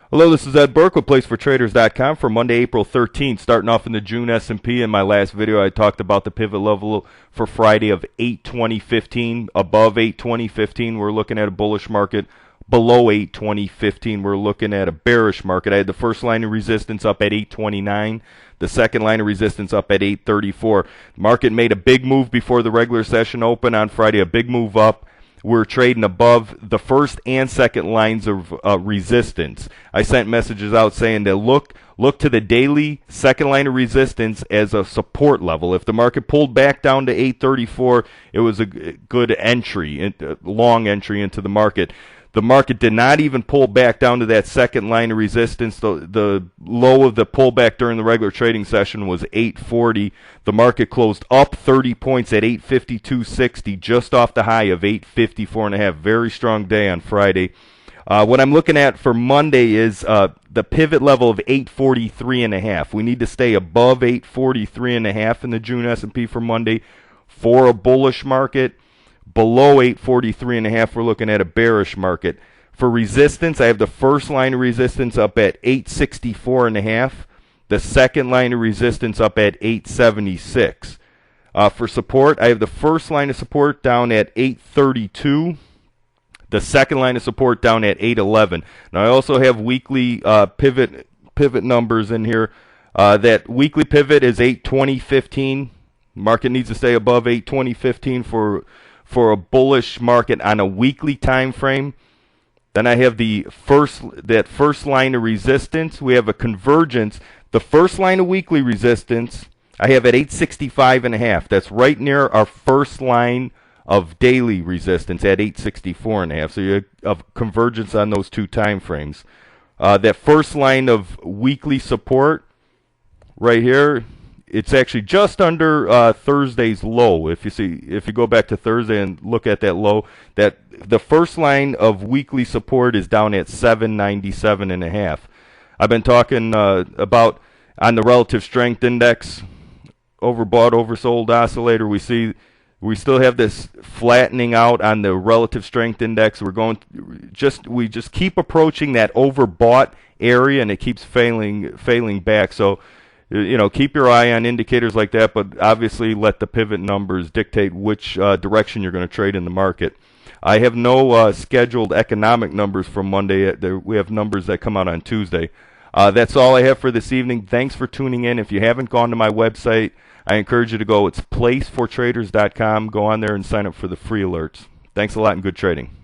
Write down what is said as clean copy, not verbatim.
Hello, this is Ed Burke with PlaceForTraders.com for Monday, April 13th. Starting off in the June S&P. In my last video, I talked about the pivot level for Friday of 820.15. Above 820.15, we're looking at a bullish market. Below 820.15, we're looking at a bearish market. I had the first line of resistance up at 829. The second line of resistance up at 834. The market made a big move before the regular session open on Friday, a big move up. We're trading above the first and second lines of resistance. I sent messages out saying that look to the daily second line of resistance as a support level. If the market pulled back down to 834, it was a good entry, long entry into the market. The market did not even pull back down to that second line of resistance. The low of the pullback during the regular trading session was 840. The market closed up 30 points at 852.60, just off the high of 854.5. Very strong day on Friday. What I'm looking at for Monday is the pivot level of 843.5. We need to stay above 843.5 in the June S&P for Monday for a bullish market. Below 843.5, we're looking at a bearish market. For resistance, I have the first line of resistance up at 864.5. The second line of resistance up at 876. For support, I have the first line of support down at 832. The second line of support down at 811. Now I also have weekly pivot numbers in here. That weekly pivot is 820.15. Market needs to stay above 820.15 for a bullish market on a weekly time frame. Then I have that first line of resistance. We have a convergence. The first line of weekly resistance I have at 865.5. That's right near our first line of daily resistance at 864.5. So you have convergence on those two time frames. That first line of weekly support right here, it's actually just under Thursday's low. If you go back to Thursday and look at that low, that the first line of weekly support is down at 797.5. I've been talking about on the relative strength index, overbought, oversold oscillator. We still have this flattening out on the relative strength index. We just keep approaching that overbought area, and it keeps failing back. So, keep your eye on indicators like that, but obviously let the pivot numbers dictate which direction you're going to trade in the market. I have no scheduled economic numbers from Monday. We have numbers that come out on Tuesday. That's all I have for this evening. Thanks for tuning in. If you haven't gone to my website, I encourage you to go. It's placefortraders.com. Go on there and sign up for the free alerts. Thanks a lot and good trading.